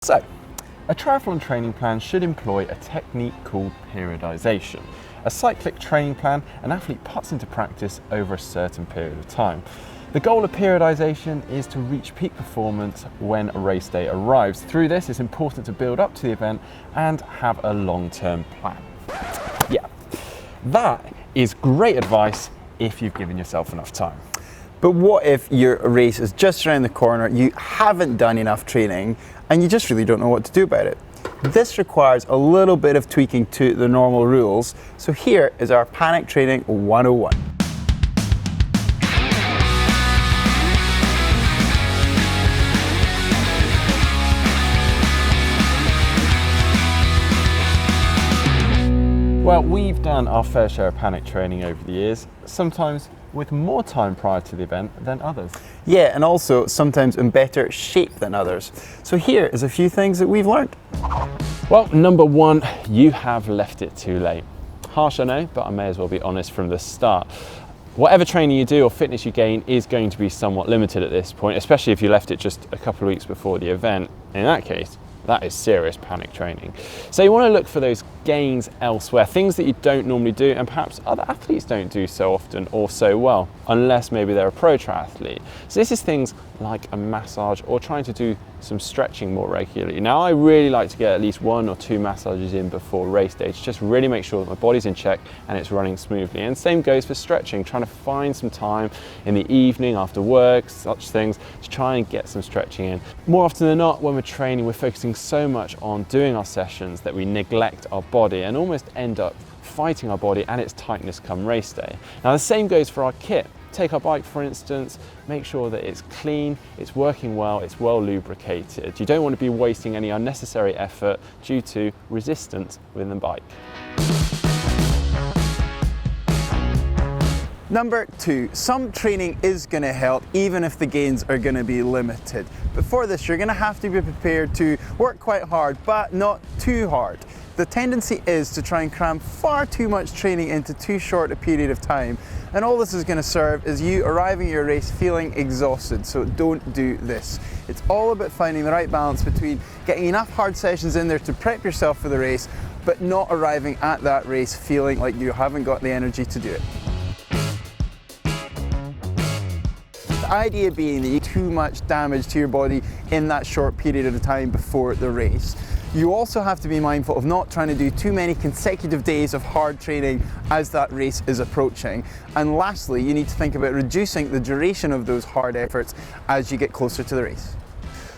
So, a triathlon training plan should employ a technique called periodization. A cyclic training plan an athlete puts into practice over a certain period of time. The goal of periodization is to reach peak performance when a race day arrives. Through this, it's important to build up to the event and have a long-term plan. Yeah, that is great advice if you've given yourself enough time. But what if your race is just around the corner, you haven't done enough training, and you just really don't know what to do about it? This requires a little bit of tweaking to the normal rules. So here is our Panic Training 101. Well, we've done our fair share of panic training over the years, sometimes with more time prior to the event than others. Yeah, and also sometimes in better shape than others. So here is a few things that we've learned. Well, number one, you have left it too late. Harsh, I know, but I may as well be honest from the start. Whatever training you do or fitness you gain is going to be somewhat limited at this point, especially if you left it just a couple of weeks before the event. In that case, that is serious panic training. So you want to look for those gains elsewhere, things that you don't normally do and perhaps other athletes don't do so often or so well, unless maybe they're a pro triathlete. So this is things like a massage or trying to do some stretching more regularly. Now, I really like to get at least 1 or 2 massages in before race day to just really make sure that my body's in check and it's running smoothly. And same goes for stretching, trying to find some time in the evening after work, such things, to try and get some stretching in. More often than not, when we're training, we're focusing so much on doing our sessions that we neglect our body and almost end up fighting our body and its tightness come race day. Now, the same goes for our kit. Take our bike, for instance, make sure that it's clean, it's working well, it's well lubricated. You don't want to be wasting any unnecessary effort due to resistance within the bike. Number 2, some training is going to help even if the gains are going to be limited. But for this, you're going to have to be prepared to work quite hard, but not too hard. The tendency is to try and cram far too much training into too short a period of time, and all this is going to serve is you arriving at your race feeling exhausted, so don't do this. It's all about finding the right balance between getting enough hard sessions in there to prep yourself for the race, but not arriving at that race feeling like you haven't got the energy to do it. The idea being that you do too much damage to your body in that short period of time before the race. You also have to be mindful of not trying to do too many consecutive days of hard training as that race is approaching. And lastly, you need to think about reducing the duration of those hard efforts as you get closer to the race.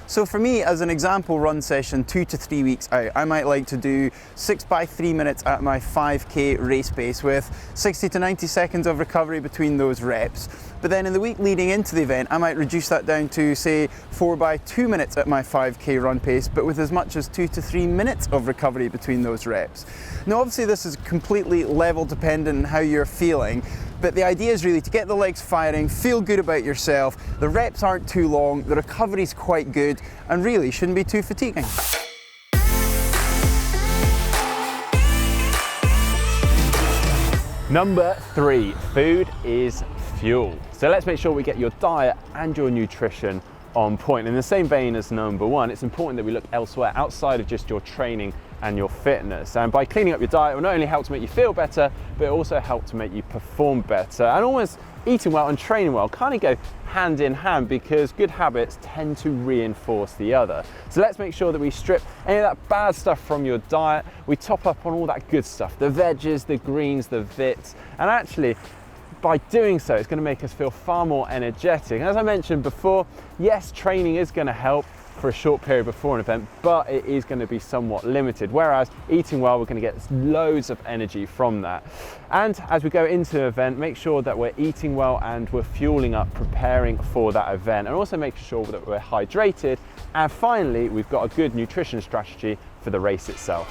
So for me, as an example run session 2 to 3 weeks out, I might like to do 6 by 3 minutes at my 5K race pace with 60 to 90 seconds of recovery between those reps. But then in the week leading into the event, I might reduce that down to, say, 4 by 2 minutes at my 5K run pace, but with as much as 2 to 3 minutes of recovery between those reps. Now, obviously this is completely level dependent on how you're feeling, but the idea is really to get the legs firing, feel good about yourself, the reps aren't too long, the recovery's quite good, and really shouldn't be too fatiguing. Number 3, food is fuel. So let's make sure we get your diet and your nutrition on point. In the same vein as number 1, it's important that we look elsewhere outside of just your training and your fitness. And by cleaning up your diet, it will not only help to make you feel better, but it also help to make you perform better. And almost eating well and training well kind of go hand in hand because good habits tend to reinforce the other. So let's make sure that we strip any of that bad stuff from your diet. We top up on all that good stuff, the veggies, the greens, the vits, and actually, by doing so, it's going to make us feel far more energetic. And as I mentioned before, yes, training is going to help for a short period before an event, but it is going to be somewhat limited. Whereas eating well, we're going to get loads of energy from that. And as we go into an event, make sure that we're eating well and we're fueling up, preparing for that event, and also making sure that we're hydrated. And finally, we've got a good nutrition strategy for the race itself.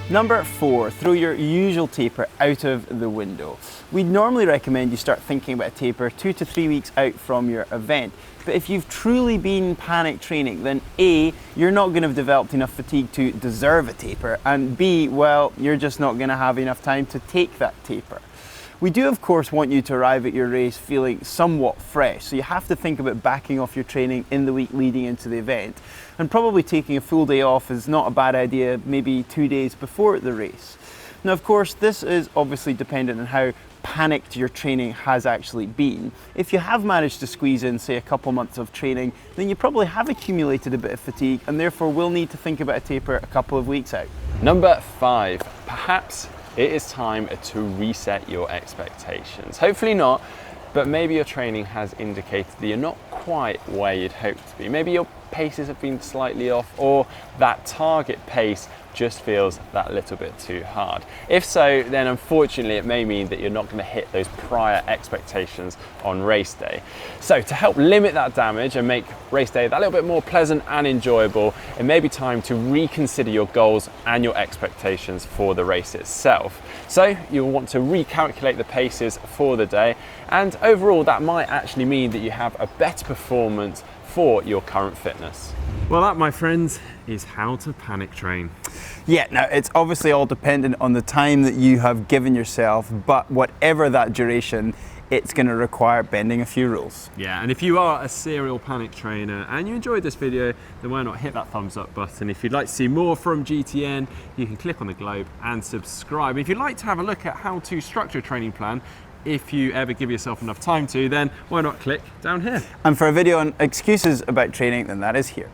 Number 4, throw your usual taper out of the window. We'd normally recommend you start thinking about a taper 2 to 3 weeks out from your event. But if you've truly been panic training, then A, you're not going to have developed enough fatigue to deserve a taper, and B, well, you're just not going to have enough time to take that taper. We do, of course, want you to arrive at your race feeling somewhat fresh, so you have to think about backing off your training in the week leading into the event. And probably taking a full day off is not a bad idea, maybe 2 days before the race. Now, of course, this is obviously dependent on how panicked your training has actually been. If you have managed to squeeze in, say, a couple months of training, then you probably have accumulated a bit of fatigue and therefore will need to think about a taper a couple of weeks out. Number 5, perhaps it is time to reset your expectations. Hopefully not, but maybe your training has indicated that you're not quite where you'd hoped to be. Maybe your paces have been slightly off, or that target pace just feels that little bit too hard. If so, then unfortunately it may mean that you're not going to hit those prior expectations on race day. So to help limit that damage and make race day that little bit more pleasant and enjoyable, it may be time to reconsider your goals and your expectations for the race itself. So you'll want to recalculate the paces for the day, and overall that might actually mean that you have a better performance for your current fitness. Well, that, my friends, is how to panic train. Yeah, now it's obviously all dependent on the time that you have given yourself, but whatever that duration, it's going to require bending a few rules. Yeah, and if you are a serial panic trainer and you enjoyed this video, then why not hit that thumbs up button. If you'd like to see more from GTN, you can click on the globe and subscribe. If you'd like to have a look at how to structure a training plan, if you ever give yourself enough time to, then why not click down here. And for a video on excuses about training, then that is here.